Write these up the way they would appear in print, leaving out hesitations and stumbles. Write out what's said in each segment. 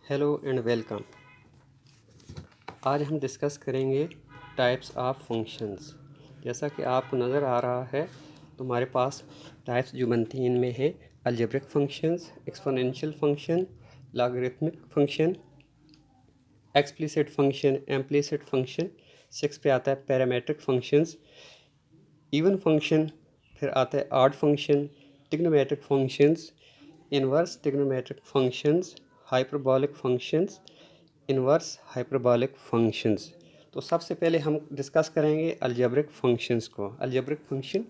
Hello and welcome. आज हम discuss करेंगे टाइप्स ऑफ फंक्शंस। जैसा कि आपको नज़र आ रहा है तो हमारे पास टाइप्स जो बनती हैं इनमें है algebraic functions, exponential function, logarithmic function, explicit function, implicit function. 6 पे आता है पैरामेट्रिक फंक्शंस, इवन फंक्शन, फिर आता है odd function, trigonometric functions, inverse trigonometric functions, hyperbolic functions, inverse hyperbolic functions. तो सबसे पहले हम डिस्कस करेंगे अलजेब्रिक फंक्शंस को। अलजेब्रिक फंक्शन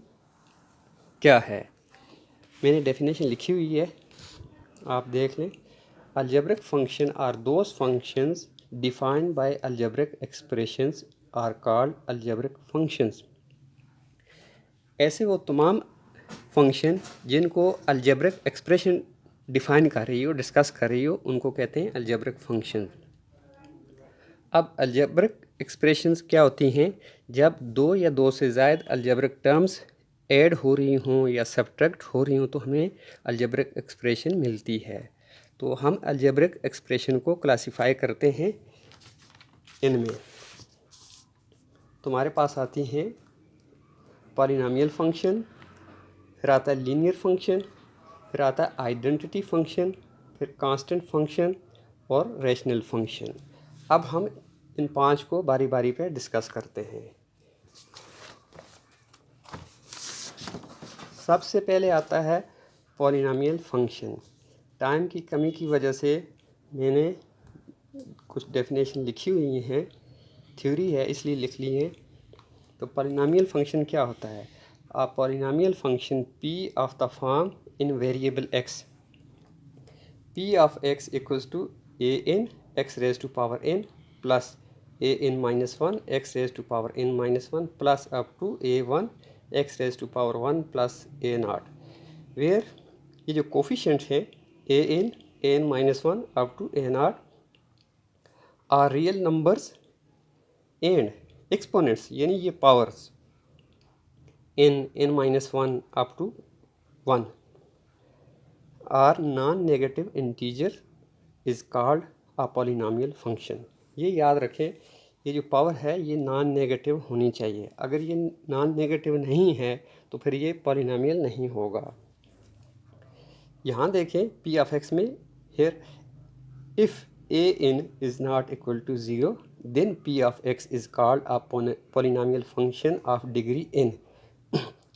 क्या है, मैंने डेफिनेशन लिखी हुई है, आप देख लें। Algebraic function are those functions defined by algebraic expressions are called algebraic functions. ऐसे वो तमाम फंक्शन जिनको अलजेब्रिक एक्सप्रेशन डिफाइन कर रही हो, डिस्कस कर रही हो, उनको कहते हैं अलजेब्रिक फंक्शन। अब अलजेब्रिक एक्सप्रेशंस क्या होती हैं? जब दो या दो से ज़ायद अलजेब्रिक टर्म्स ऐड हो रही हों या सब्ट्रैक्ट हो रही हों तो हमें अलजेब्रिक एक्सप्रेशन मिलती है। तो हम अलजेब्रिक एक्सप्रेशन को क्लासिफाई करते हैं इनमें। तुम्हारे पास आती हैं पॉलिनोमियल फंक्शन, फिर आता है लीनियर फंक्शन, फिर आता है आइडेंटिटी फंक्शन, फिर कांस्टेंट फंक्शन और रैशनल फंक्शन। अब हम इन 5 को बारी बारी पे डिस्कस करते हैं। सबसे पहले आता है पॉलिनोमियल फंक्शन। टाइम की कमी की वजह से मैंने कुछ डेफिनेशन लिखी हुई हैं, थ्योरी है इसलिए लिख ली है। तो पॉलिनोमियल फंक्शन क्या होता है? A polynomial function p of the form in variable x, p of x equals to a n x raised to power n plus a n minus 1 x raised to power n minus 1 plus up to a1 x raised to power 1 plus a naught, where ये जो coefficient है a n minus 1 up to a naught are real numbers and exponents, यानी ये powers n minus 1 up to 1 are non-negative integer is called a polynomial function। ये याद रखें, ये जो पावर है ये नॉन नेगेटिव होनी चाहिए। अगर ये नॉन नेगेटिव नहीं है तो फिर ये पॉलिनोमियल नहीं होगा। यहाँ देखें p ऑफ x में, here if a n is not equal to 0 then p of x is called a polynomial function of degree n।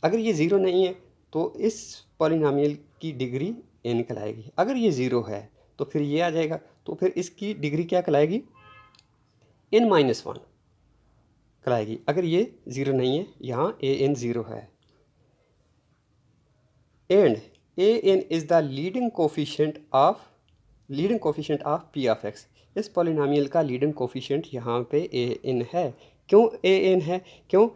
अगर ये 0 नहीं है तो इस पॉलिनोमियल की डिग्री n कहलाएगी। अगर ये 0 है तो फिर ये आ जाएगा, तो फिर इसकी डिग्री क्या कहलाएगी? n माइनस 1 कहलाएगी। अगर ये 0 नहीं है, यहाँ a n 0 है। And a n is the leading coefficient of p of x। इस पॉलिनोमियल का लीडिंग कोफिशिएंट यहाँ पे a n है। क्यों a n है? क्यों?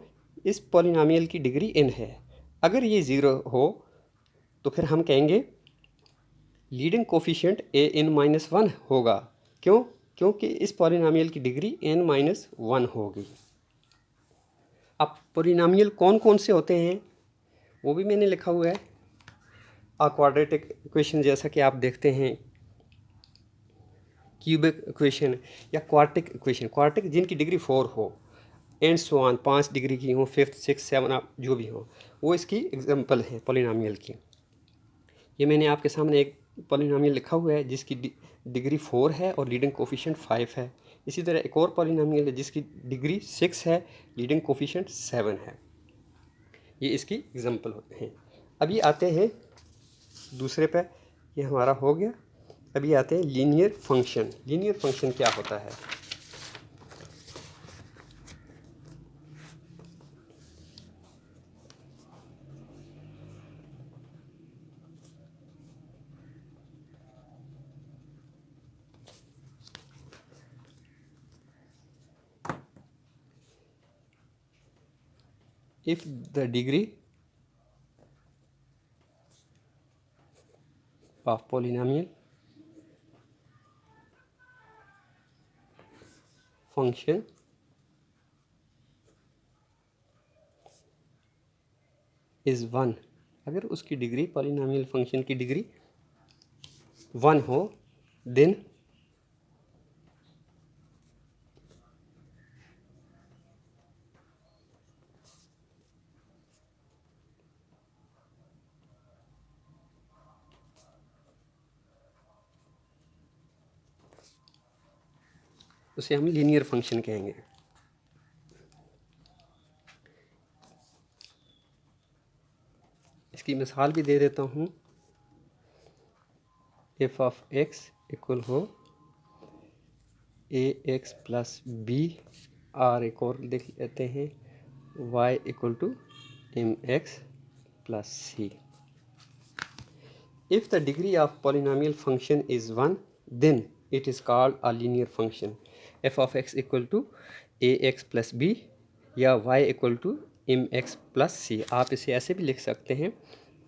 इस पॉलिनोमियल की डिग्री n है। अगर ये 0 हो तो फिर हम कहेंगे leading coefficient a n minus 1 होगा। क्यों? क्योंकि इस पॉलिनोमियल की डिग्री n माइनस 1 होगी। अब पॉलिनोमियल कौन कौन से होते हैं वो भी मैंने लिखा हुआ है। क्वाड्रेटिक इक्वेशन जैसा कि आप देखते हैं, क्यूबिक इक्वेशन या क्वार्टिक इक्वेशन, क्वार्टिक जिनकी डिग्री 4 हो एंड सो ऑन, 5 डिग्री की हो, 5th 6th 7 जो भी हो, वो इसकी एग्जांपल है पॉलिनोमियल की। ये मैंने आपके सामने एक पॉलिनोमियल लिखा हुआ है जिसकी डिग्री 4 है और लीडिंग कोफिशिएंट 5 है। इसी तरह एक और पॉलिनोमियल है जिसकी डिग्री 6 है, लीडिंग कोफिशिएंट 7 है। ये इसकी एग्जांपल हैं। अभी आते हैं दूसरे पे, ये हमारा हो गया। अभी आते हैं लीनियर फंक्शन। लीनियर फंक्शन क्या होता है? if the degree of polynomial function is 1, अगर उसकी डिग्री पॉलिनोमियल फंक्शन की डिग्री 1 हो, देन उसे हम लीनियर फंक्शन कहेंगे। इसकी मिसाल भी दे देता हूँ। एफ ऑफ एक्स इक्वल हो ए एक्स प्लस बी, और एक और देख लेते हैं, Y equal to M X plus C. If the degree of polynomial function is 1, then it is called a linear function. F of x equal to ax plus b या y equal to mx plus c। आप इसे ऐसे भी लिख सकते हैं,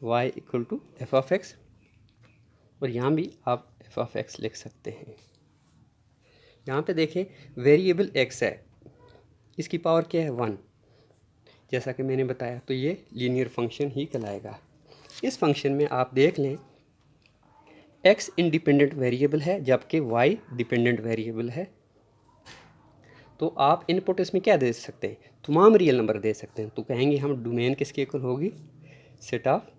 y equal to f of x, और यहाँ भी आप f of x लिख सकते हैं। यहाँ पे देखें, वेरिएबल x है, इसकी पावर क्या है 1, जैसा कि मैंने बताया, तो ये लीनियर फंक्शन ही कहलाएगा। इस फंक्शन में आप देख लें, x इंडिपेंडेंट वेरिएबल है जबकि y डिपेंडेंट वेरिएबल है। तो आप इनपुट इसमें क्या दे सकते हैं, तमाम रियल नंबर दे सकते हैं। तो कहेंगे हम डोमेन किसके इक्वल होगी, सेट ऑफ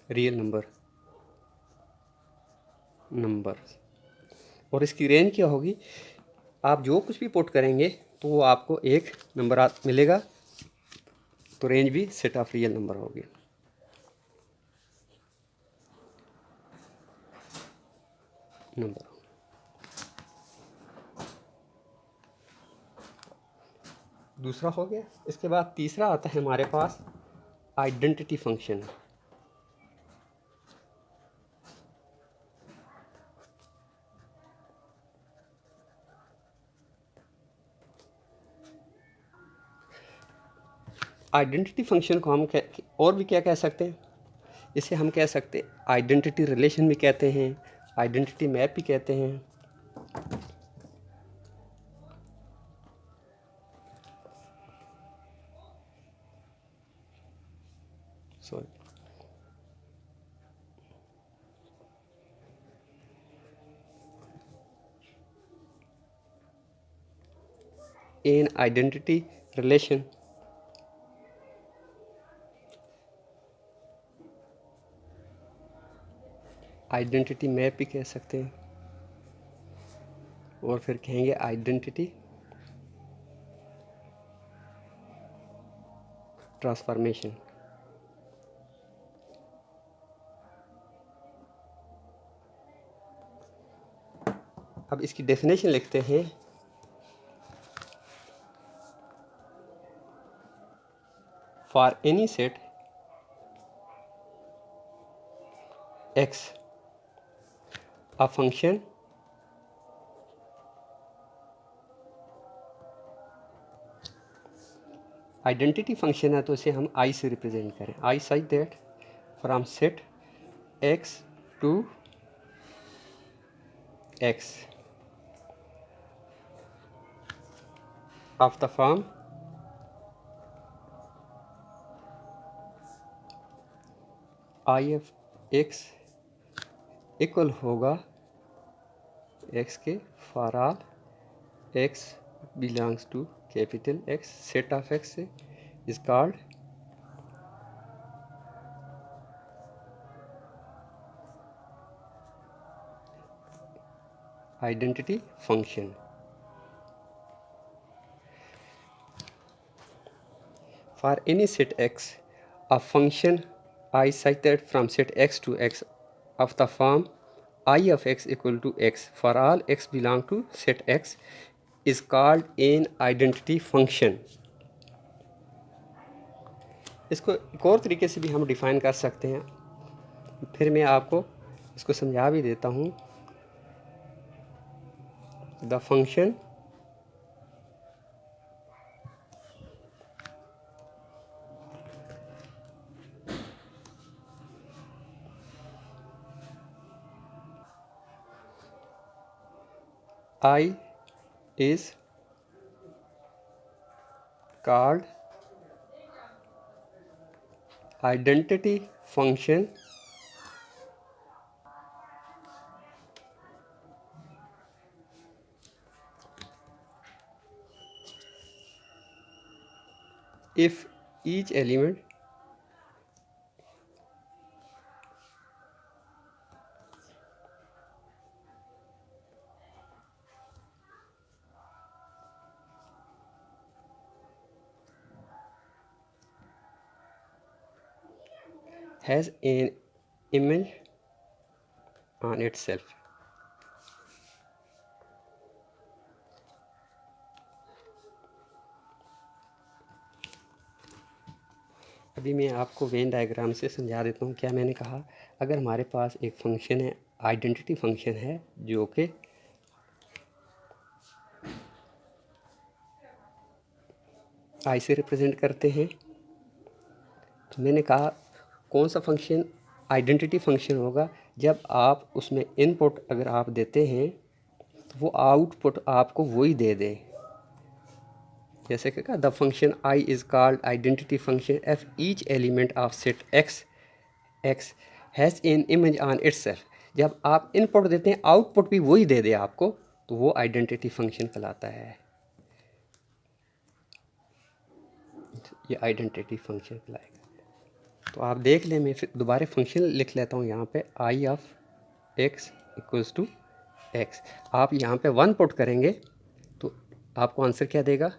रियल नंबर। और इसकी रेंज क्या होगी, आप जो कुछ भी पुट करेंगे तो वो आपको एक नंबर मिलेगा, तो रेंज भी सेट ऑफ रियल नंबर होगी। दूसरा हो गया। इसके बाद तीसरा आता है हमारे पास आइडेंटिटी फंक्शन। आइडेंटिटी फंक्शन को हम और भी क्या कह सकते हैं, इसे हम कह सकते हैं आइडेंटिटी रिलेशन भी कहते हैं, आइडेंटिटी मैप भी कहते हैं। सॉरी, इन आइडेंटिटी रिलेशन आइडेंटिटी मैप भी कह सकते हैं, और फिर कहेंगे आइडेंटिटी ट्रांसफॉर्मेशन। अब इसकी डेफिनेशन लिखते हैं। For any set x a function identity function है, तो इसे हम i से रिप्रेजेंट करें। i such that from set x to x of the form i of x equal होगा x के for all x belongs to capital X, set of x से is called identity function. For any set x a function I such that from set x to x of the form I of x equal to x for all x belong to set x is called an identity function। इसको एक और तरीके से भी हम define कर सकते हैं, फिर मैं आपको इसको समझा भी देता हूँ। The function I is called identity function if each element has an image on itself. अभी मैं आपको वेन डायग्राम से समझा देता हूँ। क्या मैंने कहा, अगर हमारे पास एक फंक्शन है, आइडेंटिटी फंक्शन है, जो कि आई से रिप्रेजेंट करते हैं, तो मैंने कहा कौन सा फंक्शन आइडेंटिटी फंक्शन होगा, जब आप उसमें इनपुट अगर आप देते हैं तो वो आउटपुट आपको वही दे दे। जैसे कि the function I is called identity function F each element of set x x has an image on itself. जब आप इनपुट देते हैं आउटपुट भी वही दे दे आपको, तो वो आइडेंटिटी फंक्शन कहलाता है। ये आइडेंटिटी फंक्शन कहलाएगा। तो आप देख लें, मैं फिर दोबारा फंक्शन लिख लेता हूँ यहाँ पे, I of X equals to X. आप यहाँ पे 1 पुट करेंगे तो आपको आंसर क्या देगा,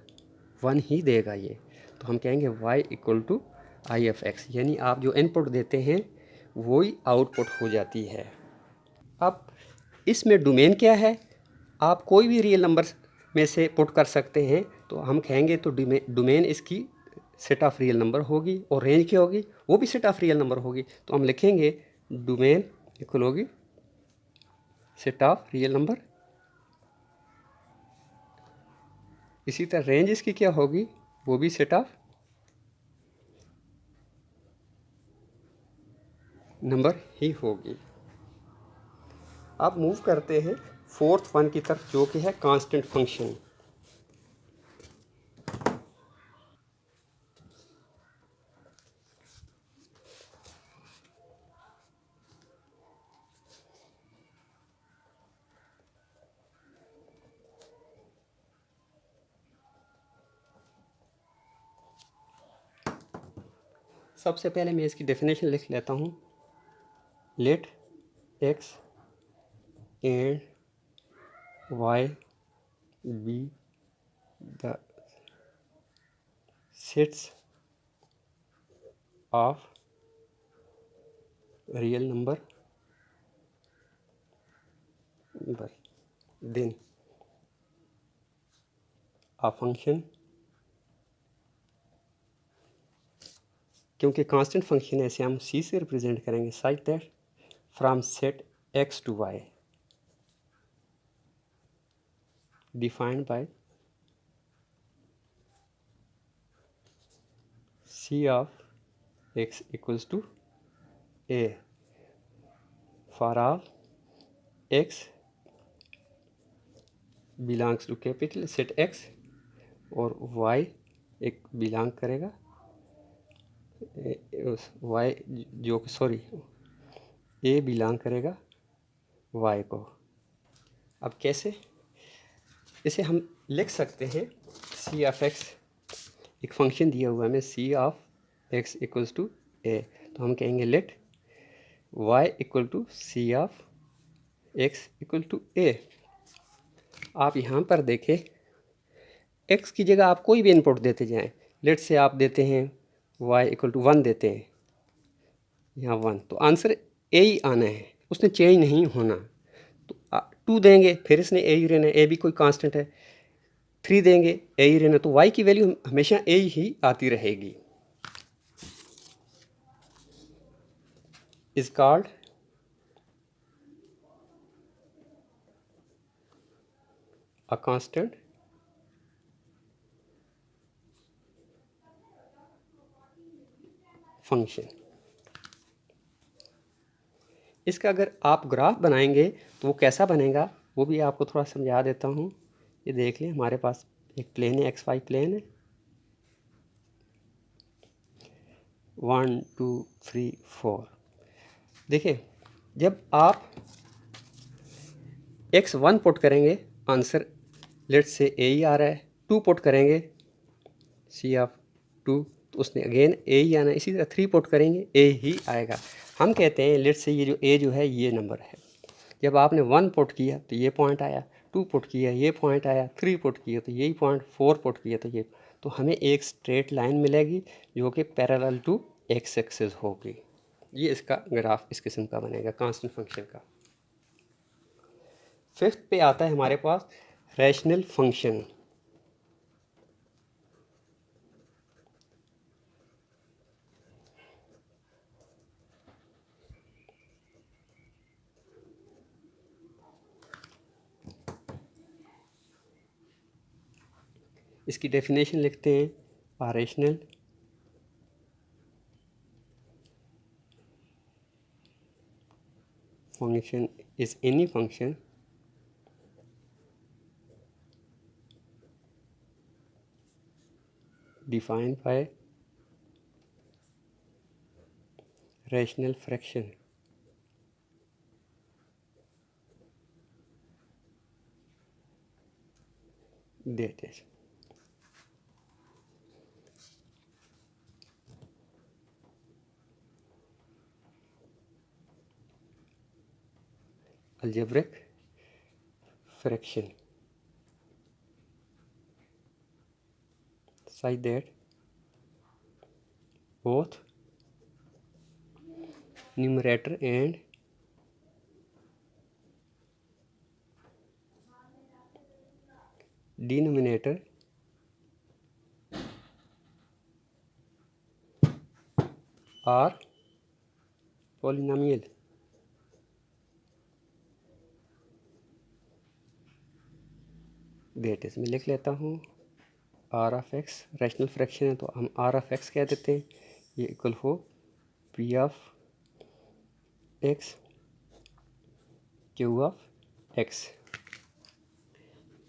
1 ही देगा ये। तो हम कहेंगे y equal to I of X, यानी आप जो इनपुट देते हैं वही आउटपुट हो जाती है। अब इसमें डोमेन क्या है, आप कोई भी रियल नंबर में से पुट कर सकते हैं। तो हम कहेंगे तो डोमेन इसकी सेट ऑफ रियल नंबर होगी, और रेंज क्या होगी, वो भी सेट ऑफ रियल नंबर होगी। तो हम लिखेंगे डोमेन इक्वल होगी सेट ऑफ रियल नंबर। इसी तरह रेंज इसकी क्या होगी, वो भी सेट ऑफ नंबर ही होगी। अब मूव करते हैं 4th वन की तरफ, जो कि है कांस्टेंट फंक्शन। सबसे पहले मैं इसकी डेफिनेशन लिख लेता हूँ। Let X and Y be the sets of real number, then a function, क्योंकि कांस्टेंट फंक्शन है इसे हम सी से रिप्रेजेंट करेंगे, such that from set X to Y defined by C of X equals to A for all X belongs to capital set X, और Y एक belong करेगा Y, जो सॉरी ए बिलोंग करेगा Y को। अब कैसे इसे हम लिख सकते हैं, सी ऑफ एक्स एक फंक्शन दिया हुआ है हमें, C of X equals to A. तो हम कहेंगे let Y equal to C of X equal to A. आप यहाँ पर देखें, एक्स की जगह आप कोई भी इनपुट देते जाएं। लेट से आप देते हैं वाई इक्वल टू 1 देते हैं, यहाँ 1, तो आंसर ए ही आना है, उसने चेंज नहीं होना। तो 2 देंगे, फिर इसने ए ही रहना है, ए भी कोई कांस्टेंट है। 3 देंगे, ए ही रहना, तो वाई की वैल्यू हमेशा ए ही आती रहेगी। Is called a constant function. इसका अगर आप ग्राफ बनाएंगे तो वो कैसा बनेगा, वो भी आपको थोड़ा समझा देता हूँ। ये देख लें, हमारे पास एक प्लेन है, एक्स वाई प्लेन है, 1 2 3 4। देखिए, जब आप x1 पुट करेंगे, आंसर लेट से ए ही आ रहा है। 2 पुट करेंगे सी ऑफ 2, तो उसने अगेन ए ही आना है। इसी तरह 3 पुट करेंगे, ए ही आएगा। हम कहते हैं लेट से ये जो ए जो है ये नंबर है। जब आपने 1 पुट किया तो ये पॉइंट आया, 2 पुट किया ये पॉइंट आया, 3 पुट किया तो यही पॉइंट, 4 पुट किया तो ये। तो हमें एक स्ट्रेट लाइन मिलेगी जो कि पैरेलल टू एक्स एक्सिस होगी। ये इसका ग्राफ इस किस्म का बनेगा कांस्टेंट फंक्शन का। फिफ्थ पे आता है हमारे पास रैशनल फंक्शन। इसकी डेफिनेशन लिखते हैं, आ rational function is any function defined by rational fraction that is algebraic fraction such that both numerator and denominator are polynomial। that is मैं लिख लेता हूँ R of X, rational fraction है तो हम आर ऑफ एक्स कह देते हैं, ये इक्वल हो P of x Q of x.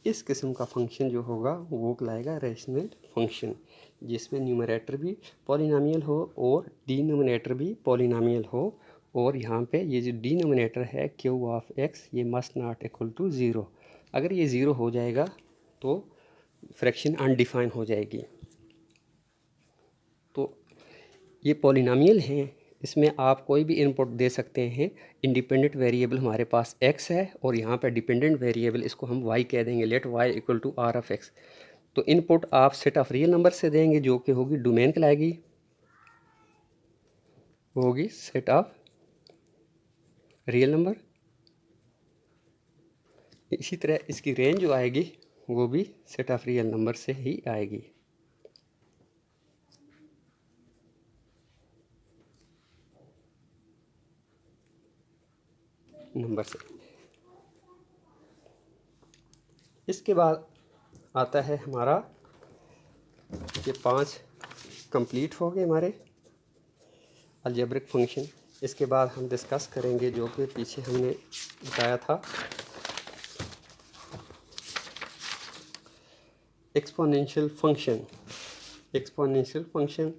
इस किस्म का फंक्शन जो होगा वो कहलाएगा रैशनल फंक्शन, जिसमें न्यूमरेटर भी पॉलिनोमियल हो और डिनोमिनेटर भी पॉलिनोमियल हो। और यहाँ पे ये जो डिनोमिनेटर है क्यू ऑफ एक्स ये must not equal to zero. अगर ये ज़ीरो हो जाएगा तो फ्रैक्शन अनडिफाइन हो जाएगी। तो ये पॉलिनोमियल हैं, इसमें आप कोई भी इनपुट दे सकते हैं। इंडिपेंडेंट वेरिएबल हमारे पास x है और यहाँ पर डिपेंडेंट वेरिएबल इसको हम y कह देंगे, let y equal to R of X. तो इनपुट आप सेट ऑफ रियल नंबर से देंगे जो कि होगी डोमेन कहलाएगी, होगी सेट ऑफ रियल नंबर। इसी तरह इसकी रेंज जो आएगी वो भी सेट ऑफ रियल नंबर से ही आएगी। नंबर से। इसके बाद आता है हमारा ये 5 कंप्लीट हो गए हमारे अलजेब्रिक फंक्शन। इसके बाद हम डिस्कस करेंगे जो कि पीछे हमने बताया था, एक्सपोनेंशियल फंक्शन। एक्सपोनेंशियल फंक्शन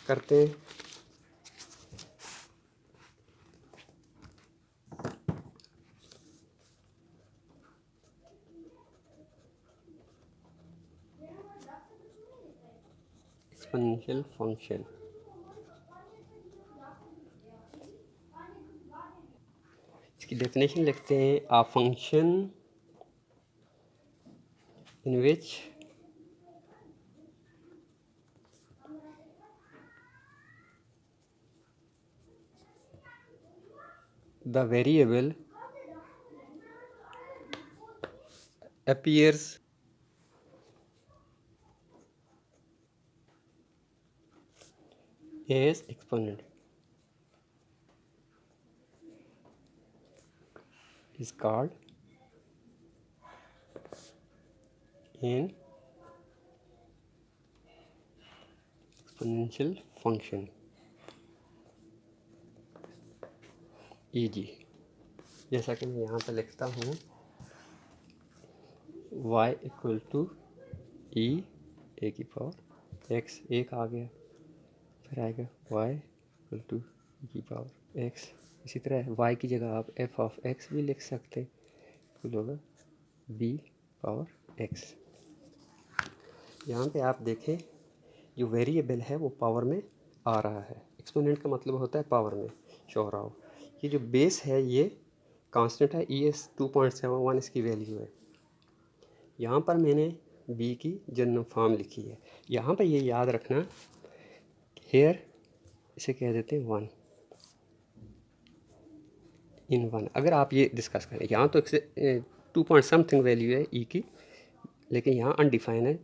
करते हैं। एक्सपोनेंशियल फंक्शन इसकी डेफिनेशन लिखते हैं, a function in which the variable appears as exponent is called an exponential function। ई जी, जैसा कि मैं यहाँ पर लिखता हूँ y इक्वल टू ई ए की पावर x, एक आ गया, फिर आएगा y इक्वल टू ई की पावर x। इसी तरह y की जगह आप f ऑफ x भी लिख सकते हैं, इक्वल होगा b पावर x। यहाँ पे आप देखें जो वेरिएबल है वो पावर में आ रहा है। एक्सपोनेंट का मतलब होता है पावर में शो हो रहा हो। ये जो बेस है ये कांस्टेंट है, ES 2.71 इसकी वैल्यू है। यहाँ पर मैंने b की जनरल फॉर्म लिखी है। यहाँ पर ये याद रखना, हेयर इसे कह देते हैं 1, इन वन। अगर आप ये डिस्कस करें, यहाँ तो 2 पॉइंट समथिंग वैल्यू है ई की, लेकिन यहाँ अनडिफाइन है,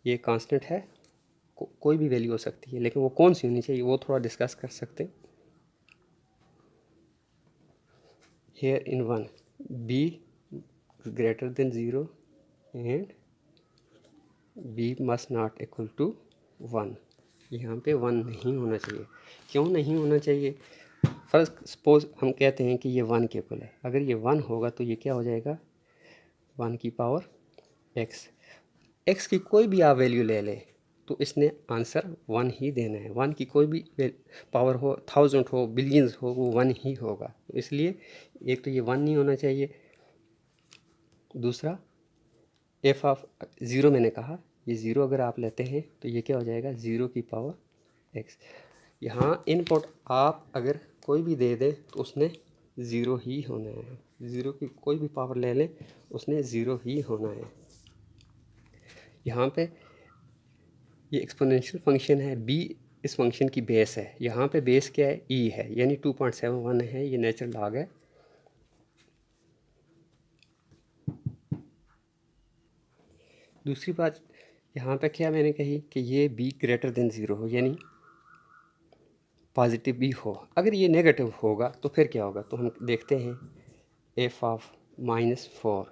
ये कांस्टेंट है, कोई भी वैल्यू हो सकती है, लेकिन वो कौन सी होनी चाहिए वो थोड़ा डिस्कस कर सकते हैं। Here in one B greater than 0 and B must not equal to 1। यहाँ पे 1 नहीं होना चाहिए। क्यों नहीं होना चाहिए? फर्स्ट सपोज हम कहते हैं कि ये 1 के इक्वल है। अगर ये 1 होगा तो ये क्या हो जाएगा? 1 की पावर एक्स की कोई भी आप वैल्यू ले लें तो इसने आंसर 1 ही देना है। 1 की कोई भी पावर हो, 1000 हो, बिलियंस हो, वो 1 ही होगा। तो इसलिए एक तो ये 1 नहीं होना चाहिए। दूसरा एफ ऑफ 0 मैंने कहा, ये 0 अगर आप लेते हैं तो ये क्या हो जाएगा? 0 की पावर एक्स। यहाँ इनपुट आप अगर कोई भी दे दें तो उसने 0 ही होना है। 0 की कोई भी पावर ले लें उसने 0 ही होना है। यहाँ पे ये एक्सपोनेंशियल फंक्शन है, बी इस फंक्शन की बेस है। यहाँ पे बेस क्या है? ई है, यानी 2.71 है, ये नेचुरल लॉग है। दूसरी बात यहाँ पे क्या मैंने कही कि ये बी ग्रेटर देन 0 हो, यानी पॉजिटिव भी हो। अगर ये नेगेटिव होगा तो फिर क्या होगा? तो हम देखते हैं एफ ऑफ -4,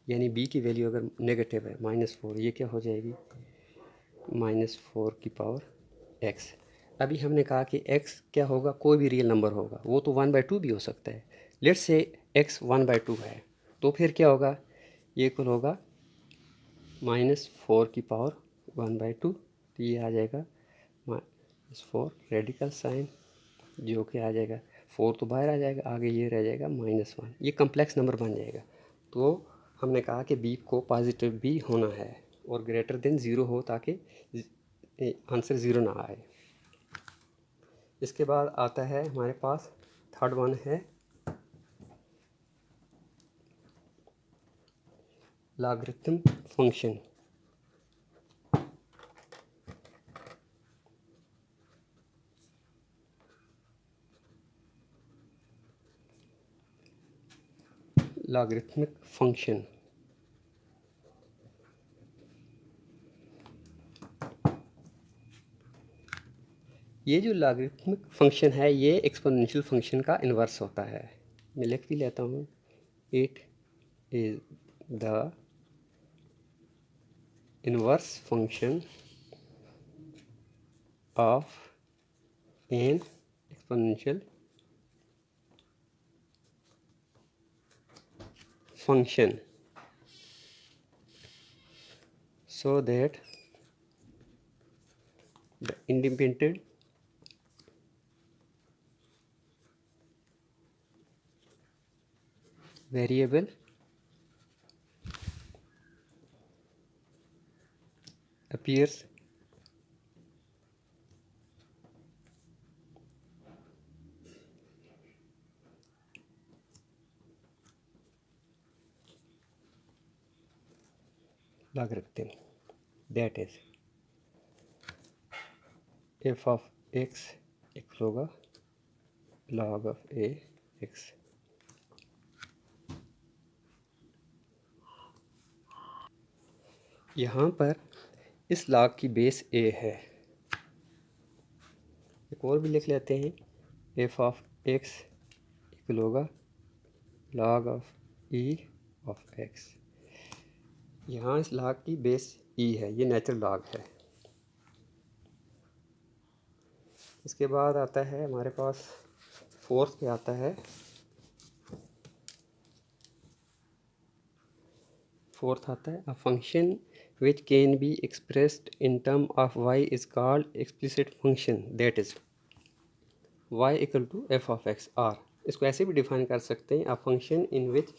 यानी बी की वैल्यू अगर नेगेटिव है -4, ये क्या हो जाएगी? -4 की पावर एक्स। अभी हमने कहा कि एक्स क्या होगा? कोई भी रियल नंबर होगा, वो तो 1/2 भी हो सकता है। लेट्स से एक्स 1/2 है, तो फिर क्या होगा? ये इक्वल होगा -4 की पावर 1/2। तो ये आ जाएगा -4 रेडिकल साइन, जो कि आ जाएगा 4 तो बाहर आ जाएगा, आगे ये रह जाएगा -1। ये कम्प्लेक्स नंबर बन जाएगा। तो हमने कहा कि बी को पॉजिटिव भी होना है और ग्रेटर देन 0 हो, ताकि आंसर 0 ना आए। इसके बाद आता है हमारे पास थर्ड वन है लॉगरिथम फंक्शन। लॉगरिथमिक फंक्शन ये जो लॉगरिथमिक फंक्शन है ये एक्सपोनेंशियल फंक्शन का इन्वर्स होता है। मैं लिख भी लेता हूँ, it is the inverse function of N exponential function so that the independent variable appears logarithm, that is f of x equal होगा log of a x। यहाँ पर इस log की बेस a है। एक और भी लिख लेते हैं, f of x इक्वल होगा log of e of x। यहाँ इस log की बेस e है, ये नेचुरल log है। इसके बाद आता है हमारे पास फोर्थ पे आता है, फोर्थ आता है a function which can be expressed in term of y is called explicit function, that is y equal to f of x। Or इसको ऐसे भी डिफाइन कर सकते हैं, a function in which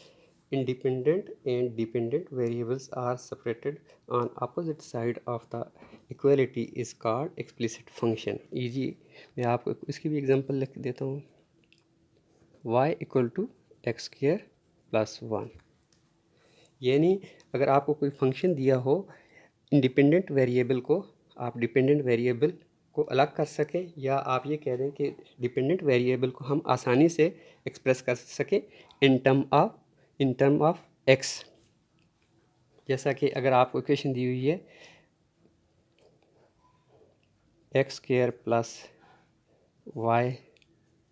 independent and dependent variables are separated on opposite side of the equality is called explicit function। Easy मैं आपको इसकी भी एग्जांपल लिख देता हूँ, y equal to X square plus 1। यानी अगर आपको कोई फंक्शन दिया हो, इंडिपेंडेंट वेरिएबल को आप डिपेंडेंट वेरिएबल को अलग कर सकें, या आप ये कह दें कि डिपेंडेंट वेरिएबल को हम आसानी से एक्सप्रेस कर सकें इन टर्म ऑफ एक्स। जैसा कि अगर आपको इक्वेशन दी हुई है X square plus Y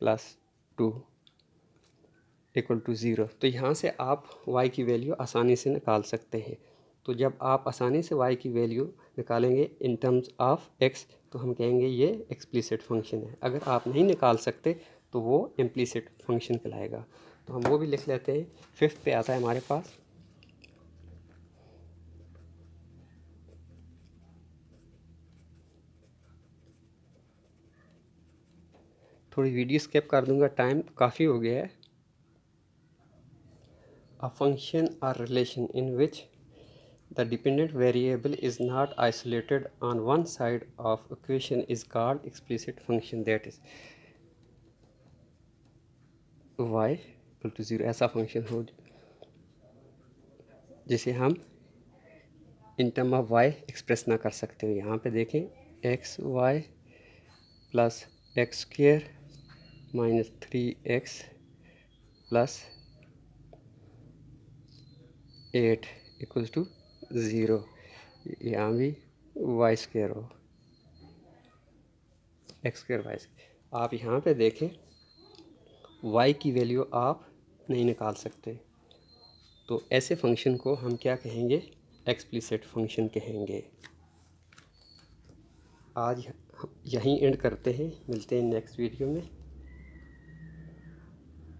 plus 2 equal to 0, तो यहाँ से आप y की वैल्यू आसानी से निकाल सकते हैं। तो जब आप आसानी से y की वैल्यू निकालेंगे इन टर्म्स ऑफ x, तो हम कहेंगे ये एक्सप्लिसिट फंक्शन है। अगर आप नहीं निकाल सकते तो वो इम्प्लिसिट फंक्शन कहलाएगा। तो हम वो भी लिख लेते हैं। 5th पे आता है हमारे पास थोड़ी वीडियो स्किप कर दूंगा, टाइम काफ़ी हो गया है। A function or relation in which the dependent variable is not isolated on one side of equation is called explicit function, that is y equal to 0। ऐसा फंक्शन हो जिसे हम in term of y express ना कर सकते हो। यहाँ पे देखें X Y plus X square minus 3x plus 8 equals to 0। यहाँ भी वाई स्क्वेयर हो एक्स स्क्वेयर वाई स्क्वेयर। आप यहाँ पे देखें y की वैल्यू आप नहीं निकाल सकते, तो ऐसे फंक्शन को हम क्या कहेंगे? एक्सप्लिसिट फंक्शन कहेंगे। आज यहीं एंड करते हैं, मिलते हैं नेक्स्ट वीडियो में।